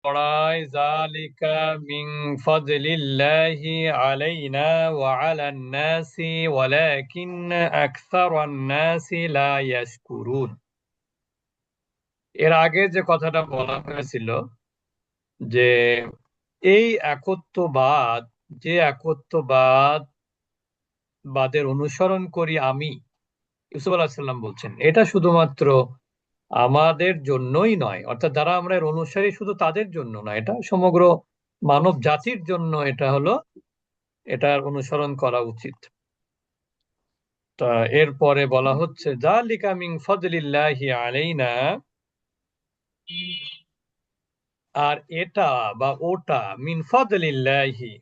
পড়ায় যালিকা মিন ফাদলিল্লাহি আলাইনা ওয়া আলান নাসি ওয়ালাকিন্না আকসারান নাসি লা ইয়াশকুরুন। এর আগে যে কথাটা বলা হয়েছিল যে এই একত্ববাদ, যে একত্ববাদ বাদের অনুসরণ করি আমি, ইউসুফ আলাইহিস সালাম বলছেন এটা শুধুমাত্র আমাদের জন্যই নয়, অর্থাৎ যারা আমরা এর অনুসারী শুধু তাদের জন্য নয়, এটা সমগ্র মানব জাতির জন্য এটা হলো, এটার অনুসরণ করা উচিত। তা এরপরে বলা হচ্ছে যালিকা মিন ফাদলিল্লাহি আলাইনা, আর এটা বা ওটা মিন ফাদলিল্লাহি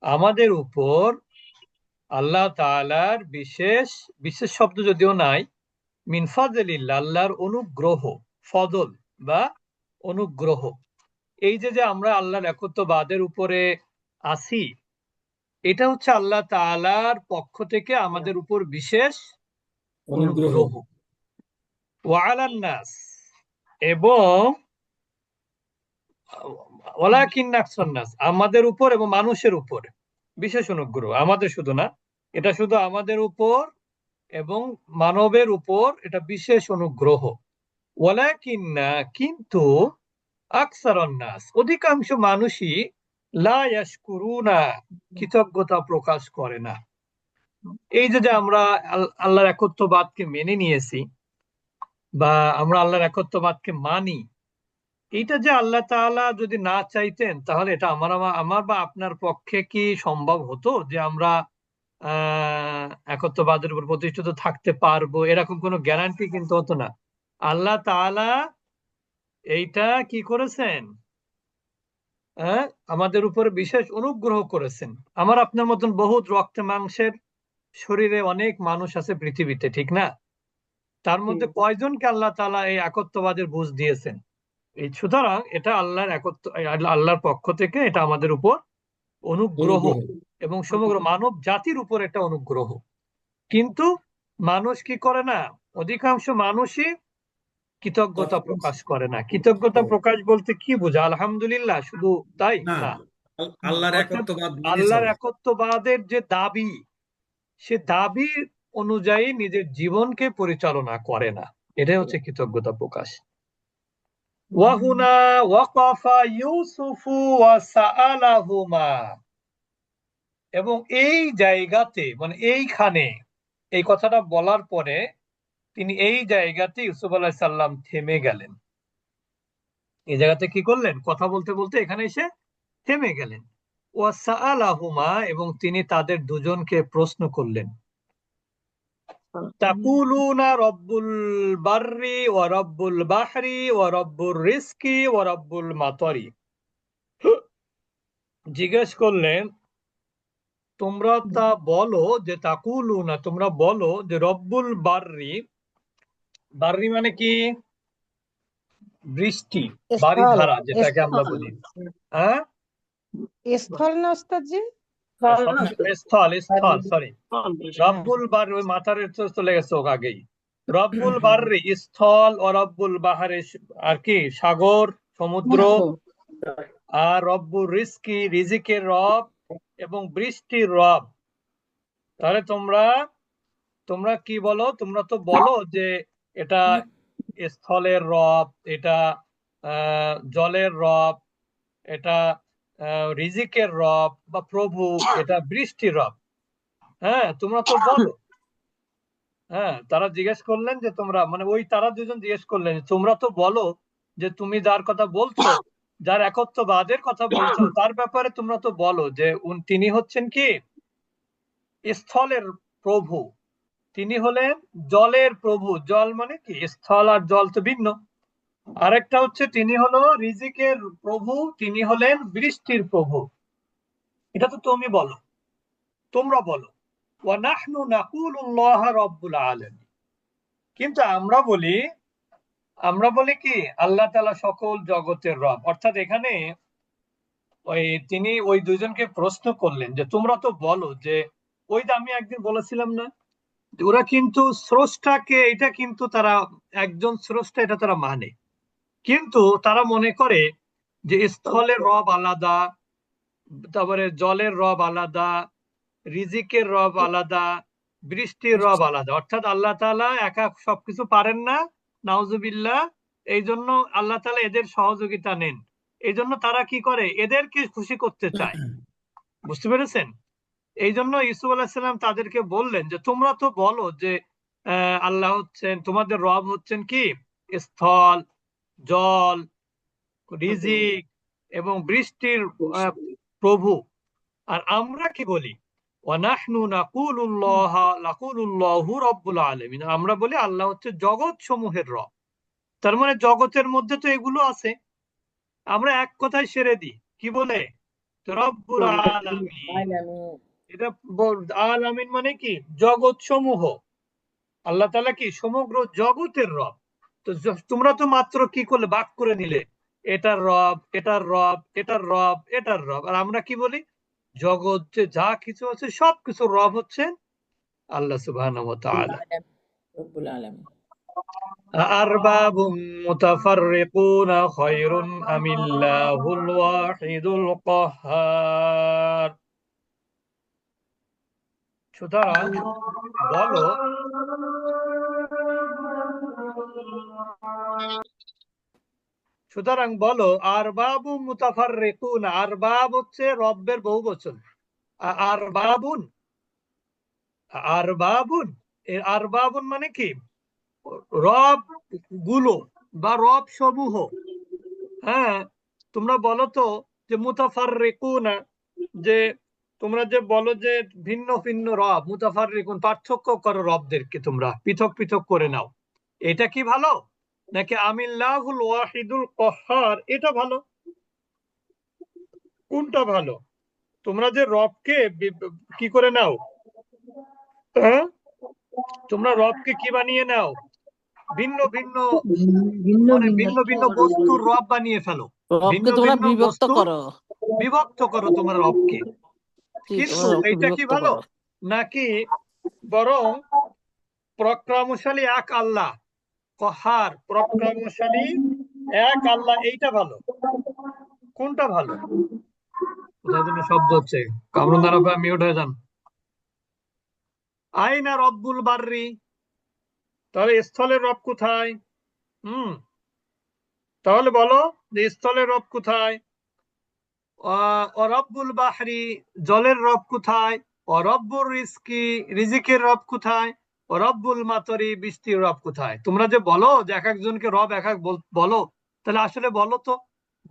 আমাদের উপর আল্লাহ তাআলার বিশেষ, বিশেষ শব্দ যদিও নাই, মিন ফাদলিল্লাহ আল্লাহর অনুগ্রহ, ফজল বা অনুগ্রহ। এই যে যে আমরা আল্লাহর একত্ববাদের উপরে আসি, এটা হচ্ছে আল্লাহ তাআলার পক্ষ থেকে আমাদের উপর বিশেষ অনুগ্রহ। অনুগ্রহ। ওয়া আলান নাস, এবং ওয়ালাকিন্না আকসারান নাস আমাদের উপর এবং মানুষের উপর বিশেষ অনুগ্রহ, আমাদের শুধু না, এটা শুধু আমাদের উপর এবং মানবের উপর এটা বিশেষ অনুগ্রহ। ওয়ালাকিন্না কিন্তু আকসারান নাস অধিকাংশ মানুষই লা ইয়াশকুরুনা কৃতজ্ঞতা প্রকাশ করে না। এই যে যে আমরা আল্লাহর একত্ববাদকে মেনে নিয়েছি বা আমরা আল্লাহর একত্ববাদকে মানি, এইটা যে আল্লাহ তাআলা যদি না চাইতেন তাহলে এটা আমার বা আপনার পক্ষে কি সম্ভব হতো যে আমরা একত্ববাদের উপর প্রতিষ্ঠিত থাকতে পারবো? এরকম কোনো গ্যারান্টি কিন্তু হতো না। আল্লাহ তাআলা এইটা কি করেছেন, হ্যাঁ, আমাদের উপরে বিশেষ অনুগ্রহ করেছেন। আমার আপনার মতন বহুত রক্তে মাংসের শরীরে অনেক মানুষ আছে পৃথিবীতে, ঠিক না? তার মধ্যে কয়জনকে আল্লাহ তাআলা এই একত্ববাদের বুঝ দিয়েছেন? এই সুতরাং এটা আল্লাহর আল্লাহর পক্ষ থেকে এটা আমাদের উপর অনুগ্রহ অনুগ্রহ। এবং সমগ্র মানব জাতির উপর একটা অনুগ্রহ। কিন্তু মানুষ কি করে না, অধিকাংশ মানুষই কৃতজ্ঞতা প্রকাশ করে না। কৃতজ্ঞতা প্রকাশ বলতে কি বোঝা? আলহামদুলিল্লাহ শুধু তাই না, না, আল্লাহর অর্থাৎ একত্ববাদ মেনে আল্লাহর চলা। একত্ববাদের যে দাবি, সে দাবি অনুযায়ী নিজের জীবনকে পরিচালনা করে না, এটাই হচ্ছে কৃতজ্ঞতা প্রকাশ। ওয়াহুনা ওয়াকাফা ইউসুফু ওয়াসাআলাহুমা, এবং এই জায়গাতে মানে এইখানে এই কথাটা বলার পরে তিনি এই জায়গাতে ইউসুফ আলাইহিস সালাম থেমে গেলেন। এই জায়গাতে কি করলেন? কথা বলতে বলতে এখানে এসে থেমে গেলেন। ওয়াসাআলাহুমা, এবং তিনি তাদের দুজনকে প্রশ্ন করলেন। তাকুলুনা রব্বুল বাররি ওয়া রব্বুল বাহরি ওয়া রব্বুর রিজকি ওয়া রব্বুল মাতারি, জিজ্ঞেস করলেন তোমরা তা বলো যে তাকুলুনা তোমরা বলো যে রব্বুল বাররি, বাররি মানে কি? বৃষ্টি, স্থল বারিধারা যেটাকে আমরা স্থল বলি। হ্যাঁ, স্থল না ওস্তাদজি? স্থল স্থল, সরি, রব্বুল বার, ওই মাথার তো চলে গেছে ও আগেই। রব্বুল বাররি স্থল, ও রব্বুল বাহারে আর কি সাগর, সমুদ্র, আর রব্বুর রিজকি রিজিকের রব, এবং বৃষ্টির রব। তাহলে তোমরা তোমরা কি বলো? তোমরা তো বলো যে এটা স্থলের রব, এটা জলের রব, এটা রিজিকের রব বা প্রভু, এটা বৃষ্টির রব। হ্যাঁ, তোমরা তো বলো। হ্যাঁ, তারা জিজ্ঞেস করলেন যে তোমরা, মানে ওই তারা দুজন জিজ্ঞেস করলেন তোমরা তো বলো যে তুমি যার কথা বলছো, যার একত্ববাদের কথা বলছো, তার ব্যাপারে তোমরা তো বলো যে তিনি হচ্ছেন কি স্থলের প্রভু, তিনি হলেন জলের প্রভু। জল মানে কি? স্থল আর জল তো ভিন্ন। আরেকটা হচ্ছে তিনি হলো রিজিকের প্রভু, তিনি হলেন বৃষ্টির প্রভু। এটা তো তুমি বলো, তোমরা বলো। ওয়া নাহনু নাকুলুল্লাহ রাব্বুল আলামিন, কিন্তু আমরা বলি কি আল্লাহ তাআলা সকল জগতের রব। অর্থাৎ এখানে ওই তিনি ওই দুইজনকে প্রশ্ন করলেন যে তোমরা তো বলো যে, ওই যে আমি একদিন বলেছিলাম না, ওরা কিন্তু স্রষ্টাকে, এটা কিন্তু তারা একজন স্রষ্টা এটা তারা মানে, কিন্তু তারা মনে করে যে স্থলের রব আলাদা, তারপরে জলের রব আলাদা, রিজিকের রব আলাদা, বৃষ্টির রব আলাদা। অর্থাৎ আল্লাহ তাআলা একা সবকিছু পারেন না, নাউজুবিল্লাহ। এই জন্য আল্লাহ তাআলা এদের সহযোগিতা নেন। এই জন্য তারা কি করে, এদেরকে খুশি করতে চায়। বুঝতে পেরেছেন? এই জন্য ইউসুফ আলাইহিস সালাম তাদেরকে বললেন যে তোমরা তো বলো যে আল্লাহ হচ্ছেন তোমাদের রব, হচ্ছেন কি স্থল, জল, রিজিক এবং বৃষ্টির প্রভু। আর আমরা কি বলি, ওয়ানাহনু নাকুলুল্লাহু রাব্বুল আলামিন, আমরা বলি আল্লাহ হচ্ছে জগৎ সমূহের রব। তার মানে জগতের মধ্যে তো এগুলো আছে, আমরা এক কথায় সেরে দিই কি বলে, রব্বুল আলামিন। এটা আলামিন মানে কি, জগৎ সমূহ। আল্লাহ তাআলা কি সমগ্র জগতের রব। তো তোমরা তো মাত্র কি করলে, ভাগ করে নিলে, এটার রব, এটার রব, এটার রব, এটার রব। আর আমরা কি বলি, জগতে যা কিছু আছে সব কিছু রব হচ্ছেন আল্লাহ সুবহানাহু ওয়া তাআলা। রব্বুল আলামিন। আরবাবুম মুতাফাররিকুনা খায়রুন আমিল্লাহুল ওয়াহিদুল কাহ্হার। সুতরাং বলো, আরবাবু মুতাফাররিকুন, আরবাব হচ্ছে রব্বের বহুবচন। আরবাবুন, আরবাবুন, এর আরবাবুন মানে কি, রব গুলো বা রব সমূহ। হ্যাঁ, তোমরা বলো তো যে মুতাফাররিকুনা, যে তোমরা যে বলো যে ভিন্ন ভিন্ন রব, মুতাফাররিকুন, পার্থক্য করো রবদেরকে, তোমরা পৃথক পৃথক করে নাও। এটা কি ভালো, নাকি আমিল্লাহুল ওয়াহিদুল কাহ্হার এটা ভালো? কোনটা ভালো? তোমরা যে রবকে কি করে নাও, হ্যাঁ? তোমরা রবকে কি বানিয়ে নাও, ভিন্ন ভিন্ন, মানে ভিন্ন ভিন্ন বস্তুর রব বানিয়ে ফেলো। ভিন্ন রবকে তোমরা ভিন্ন বিভক্ত বস্তু করো। বিভক্ত করো তোমরা রবকে। কিন্তু তোমরা রবকে এইটা কি বিভক্ত ভালো, করো। নাকি বরং পরাক্রমশালী এক আল্লাহ, কহার, পরাক্রমশালী এক আল্লাহ, এইটা ভালো? কোনটা ভালো? কোথায় যেন শব্দ হচ্ছে, কামরুন দাঁড়া, মিউট হয়ে যান। আইনা রব্বুল বাররি, তাহলে স্থলের রব কোথায়? তাহলে বলো যে স্থলের রব কোথায়? অরব্বুল বাহরি, জলের রব কোথায়? অরব্বুর রিজকি, রিজিকের রব কোথায়? অরব্বুল মাতরি, বৃষ্টির রব কোথায়? তোমরা যে বলো যে এক একজনকে রব এক এক বলো, তাহলে আসলে বলো তো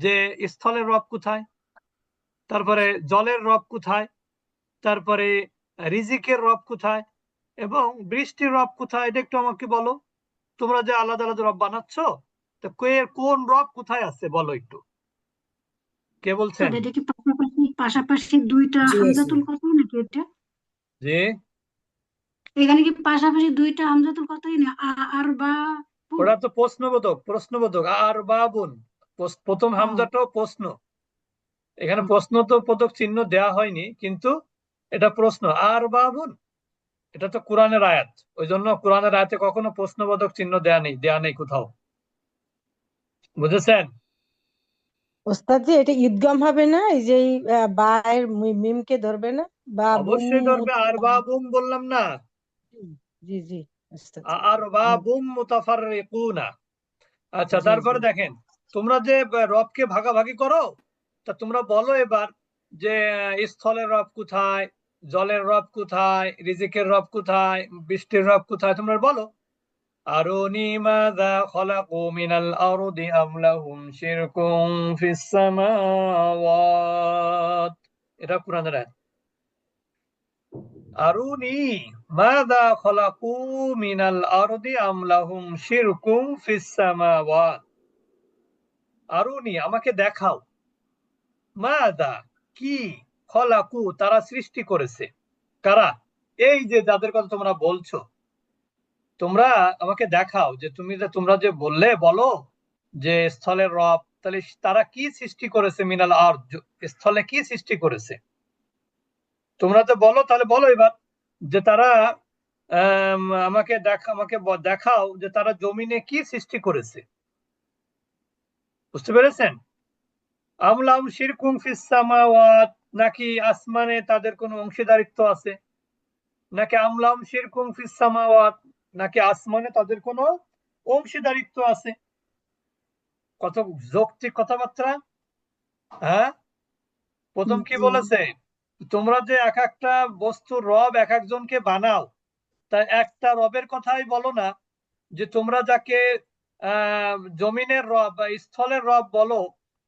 যে স্থলের রব কোথায়, তারপরে জলের রব কোথায়, তারপরে রিজিকের রব কোথায়, এবং বৃষ্টির রব কোথায়? এটা একটু আমাকে বলো। তোমরা যে আলাদা আলাদা রব বানাচ্ছ, তো কোন রব কোথায় আছে বলো একটু, কে বলছেন? এটা কি পাশাপাশি পাশাপাশি দুইটা হামজাতুল কথাই নাকি এটা? যে এখানে কি পাশাপাশি দুইটা হামজাতুল কথাই না, আর বা ওরা তো প্রশ্নবোধক আর বাবুন, প্রথম হামজাটাও প্রশ্ন। এখানে প্রশ্ন তো বোধক চিহ্ন দেয়া হয়নি, কিন্তু এটা প্রশ্ন। আর বাবুন, এটা তো কোরআনের আয়াত, ওই জন্য কোরআনের আয়াতে কখনো প্রশ্নবোধক চিহ্ন দেয়া নেই কোথাও। বুঝেছেন? ওস্তাদ জি, এটা ঈদগাম হবে না? এই যে এই, বায়ের মিমকে ধরবে না? বা বুম অবশ্যই ধরবে, আর বাবুম বললাম না, জি জি ওস্তাদ। আর বাবুম মুতাফাররিকুনা। আচ্ছা, জি তারপরে জি। দেখেন, তোমরা যে রবকে ভাগাভাগি করো, তা তোমরা বলো এবার যে স্থলের রব কোথায়, জলের রব কোথায়, রিজিকের রব কোথায়, বৃষ্টির রব কোথায়, তোমরা বলো। আরুনি মাযা খলাকু মিনাল আরদি আম লাহুম শিরকুম ফিস সামাওয়াত। এটা কোরআনের আয়াত। আরুনি মাযা খলাকু মিনাল আরদি আম লাহুম শিরকুম ফিস সামাওয়াত। আরুনি, আমাকে দেখাও, মাদা, কি, খলাকু, তারা সৃষ্টি করেছে, কারা? এই যে যাদের কথা তোমরা বলছো, তোমরা আমাকে দেখাও যে তোমরা যে বলো যে স্থলের রব, তাহলে তারা কি সৃষ্টি করেছে, মিনাল আর, স্থলে কি সৃষ্টি করেছে? তোমরা তো বলো, তাহলে বলো এবার যে তারা আমাকে দেখাও যে তারা জমিনে কি সৃষ্টি করেছে। বুঝতে পেরেছেন? আম লাহুম শিরকুম ফিস সামাওয়াত, নাকি আসমানে তাদের কোনো অংশীদারিত্ব আছে, নাকি আম লাহুম শিরকুম ফিস সামাওয়াত, নাকি আসমানে তাদের কোনো অংশীদারিত্ব আছে। কত যৌক্তিক কথাবার্তা। হ্যাঁ, প্রথম কি জি বলেছে, তোমরা যে এক একটা বস্তুর রব এক একজনকে বানাও, তা একটা রবের কথাই বলো না, যে তোমরা যাকে জমিনের রব বা স্থলের রব বলো,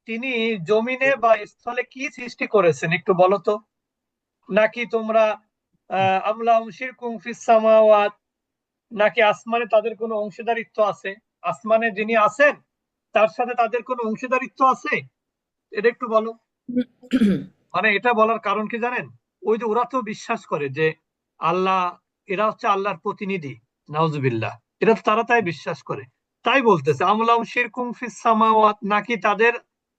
তিনি জমিনে বা স্থলে কি সৃষ্টি করেছেন একটু বলো তো। নাকি তোমরা আম লাহুম শিরকুম ফিস সামাওয়াত, নাকি আসমানে তাদের কোনো অংশীদারিত্ব আছে, আসমানে যিনি আছেন তার সাথে তাদের কোনো অংশীদারিত্ব আছে, এটা একটু বলো। মানে এটা বলার কারণ কি জানেন, ওই যে ওরা তো বিশ্বাস করে যে আল্লাহ, এরা হচ্ছে আল্লাহর প্রতিনিধি, নাউজুবিল্লাহ, এটা তো তারা তাই বিশ্বাস করে, তাই বলতেছে আমলাম শিরকুম ফিস সামাওয়াত, নাকি তাদের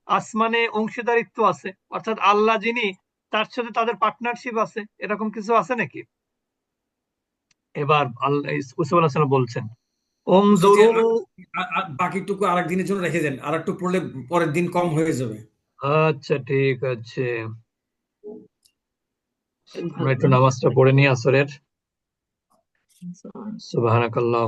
আসমানে অংশীদারিত্ব আছে, অর্থাৎ আল্লাহ যিনি তার সাথে তাদের পার্টনারশিপ আছে, এরকম কিছু আছে নাকি। এবার আল্লাহ ইউসুফ আলাইহিস সালাম বলছেন ওস্তাদ জি, উনজুরু। বাকিটুকু আরেকদিনের জন্য রেখে দেন, আর একটু পড়লে পরের দিন কম হয়ে যাবে। আচ্ছা ঠিক আছে, আমরা একটু নামাজটা পড়ে নিই আসরের। সুবহানাকাল্লাহ।